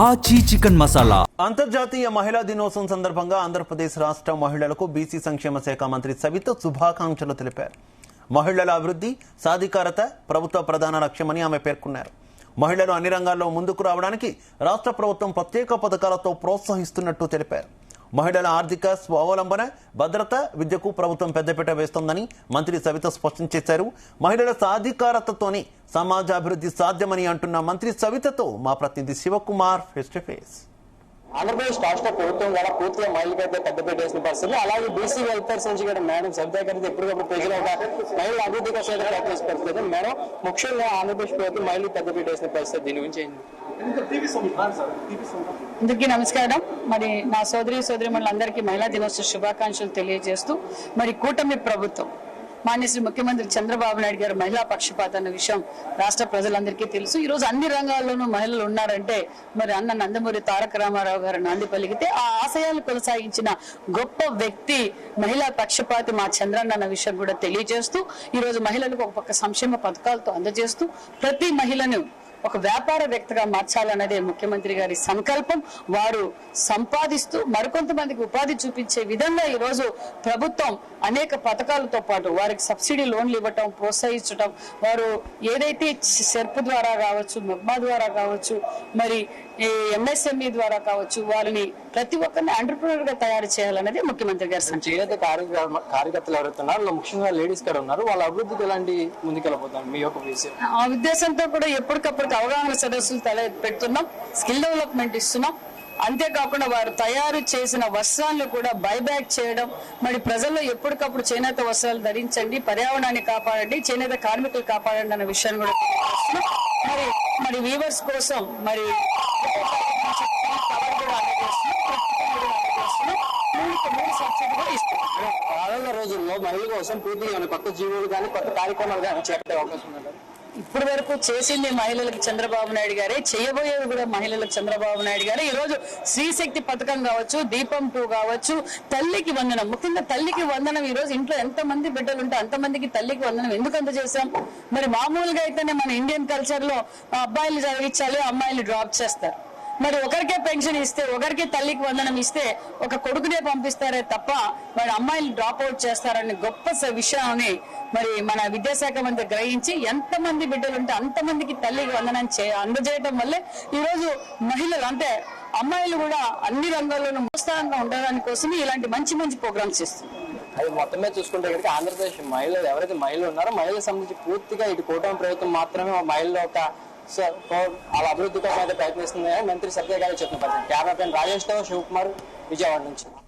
ఆచి చికెన్ మసాలా. అంతర్జాతీయ మహిళా దినోత్సవం సందర్భంగా ఆంధ్రప్రదేశ్ రాష్ట్ర మహిళలకు బీసీ సంక్షేమ శాఖ మంత్రి సవిత శుభాకాంక్షలు తెలిపారు. మహిళల అభివృద్ధి, సాధికారత ప్రభుత్వ ప్రధాన లక్ష్యమని ఆమె పేర్కొన్నారు. మహిళలు అన్ని రంగాల్లో ముందుకు రావడానికి రాష్ట్ర ప్రభుత్వం ప్రత్యేక పథకాలతో ప్రోత్సహిస్తున్నట్టు తెలిపారు. మహిళల ఆర్థిక స్వావలంబన, భద్రత, విద్యకు ప్రభుత్వం పెద్దపీట వేస్తోందని మంత్రి సవిత స్పష్టం చేశారు. మహిళల సాధికారతతోనే సమాజాభివృద్ధి సాధ్యమని అంటున్న మంత్రి సవితతో మా ప్రతినిధి Shivakumar face to face. Andhra Pradesh రాష్ట్ర ప్రభుత్వం కూడా పూర్తిగా మహిళలకైతే పెద్దపీట వేసిన పరిస్థితులు, అలాగే బీసీ వెల్ఫేర్ నుంచి కూడా మేడం సవిత గారి ఎప్పటికప్పుడు ప్రజలు ఒక మహిళల అభివృద్ధి కోసం ప్రయత్నించిన పరిస్థితి. మేడం ముఖ్యంగా ఆంధ్రప్రదేశ్ ప్రభుత్వం మహిళలు పెద్దపీట వేసిన పరిస్థితి, దీని గురించి అందరికీ నమస్కారం. మరి నా సోదరిమణులందరికీ మహిళా దినోత్సవ శుభాకాంక్షలు తెలియజేస్తూ, మరి కూటమి ప్రభుత్వం మాన్య శ్రీ ముఖ్యమంత్రి చంద్రబాబు నాయుడు గారు మహిళా పక్షపాత అన్న విషయం రాష్ట్ర ప్రజలందరికీ తెలుసు. ఈ రోజు అన్ని రంగాల్లోనూ మహిళలు ఉన్నారంటే మరి అన్న నందమూరి తారక రామారావు గారు నాంది పలికితే ఆ ఆశయాలు కొనసాగించిన గొప్ప వ్యక్తి మహిళా పక్షపాతి మా చంద్రన్న అన్న విషయం కూడా తెలియజేస్తూ, ఈ రోజు మహిళలకు ఒక పక్క సంక్షేమ పథకాలతో అందజేస్తూ ప్రతి మహిళను ఒక వ్యాపారవేత్తగా మార్చాలన్నదే ముఖ్యమంత్రి గారి సంకల్పం. వారు సంపాదిస్తూ మరికొంతమందికి ఉపాధి చూపించే విధంగా ఈ రోజు ప్రభుత్వం అనేక పథకాలతో పాటు వారికి సబ్సిడీ లోన్లు ఇవ్వటం, ప్రోత్సహించడం, వారు ఏదైతే సెర్ప్ ద్వారా కావచ్చు, మెగ్మా ద్వారా కావచ్చు, మరి ఎంఎస్ఎంఈ ద్వారా కావచ్చు, వారిని ప్రతి ఒక్కరిని ఎంటర్‌ప్రెన్యూర్ గా తయారు చేయాలన్నది ముఖ్యమంత్రి గారి ఏదైతే కార్యకర్తలు ఎవరైతున్నారు ముఖ్యంగా లేడీస్ కూడా ఉన్నారు, వాళ్ళ అభివృద్ధికి ఎలాంటి ముందుకెళ్ళిపోతారు మీ యొక్క విషయం? ఆ ఉద్దేశంతో కూడా ఎప్పటికప్పుడు అవగాహన సదస్సులు పెడుతున్నాం, స్కిల్ డెవలప్మెంట్ ఇస్తున్నాం. అంతేకాకుండా వారు తయారు చేసిన వస్త్రాలను కూడా బైబ్యాక్ చేయడం, మరి ప్రజల్లో ఎప్పటికప్పుడు చేనేత వస్త్రాలు ధరించండి, పర్యావరణాన్ని కాపాడండి, చేనేత కార్మికులు కాపాడండి అన్న విషయాన్ని కూడా మరి వీవర్స్ కోసం మరి రానున్న రోజుల్లో మహిళల కోసం పూర్తిగా కొత్త జీవోలు కానీ కొత్త కార్యక్రమాలు కానీ చేపట్టే అవకాశం ఉంది. ఇప్పటి వరకు చేసింది మహిళలకు చంద్రబాబు నాయుడు గారే, చేయబోయేది కూడా మహిళలకు చంద్రబాబు నాయుడు గారే. ఈ రోజు స్త్రీశక్తి పథకం కావచ్చు, దీపం 2 కావచ్చు, తల్లికి వందనం, ముఖ్యంగా తల్లికి వందనం. ఈ రోజు ఇంట్లో ఎంత మంది బిడ్డలు ఉంటే అంతమందికి తల్లికి వందనం ఎందుకు అందజేశాం? మరి మామూలుగా అయితేనే మన ఇండియన్ కల్చర్ లో అబ్బాయిలు చదివించాలి, అమ్మాయిలు డ్రాప్ చేస్తారు. మరి ఒకరికే పెన్షన్ ఇస్తే, ఒకరికి తల్లికి వందనం ఇస్తే ఒక కొడుకునే పంపిస్తారే తప్ప మరి అమ్మాయిలు డ్రాప్ అవుట్ చేస్తారని గొప్ప విషయాన్ని మరి మన విద్యాశాఖ మంత్రి గ్రహించి ఎంతమంది బిడ్డలు ఉంటే అంతమందికి తల్లికి వందనం అందజేయడం వల్లే ఈ రోజు మహిళలు అంటే అమ్మాయిలు కూడా అన్ని రంగాల్లోనూ మోస్తారంగా ఉండడానికి కోసమే ఇలాంటి మంచి మంచి ప్రోగ్రామ్స్ ఇస్తుంది. అది మొత్తమే చూసుకుంటే కనుక ఆంధ్రప్రదేశ్ మహిళలు ఎవరైతే మహిళలు ఉన్నారో మహిళలకు సంబంధించి పూర్తిగా ఇటు కూటమి ప్రభుత్వం మాత్రమే మహిళల ఒక వాళ్ళ అభివృద్ధి కోసం అయితే ప్రయత్నిస్తుందని మంత్రి సత్య గారు చెప్తున్నారు. కెమెరా పర్సన్ రాజేష్ తో శివకుమార్, విజయవాడ నుంచి.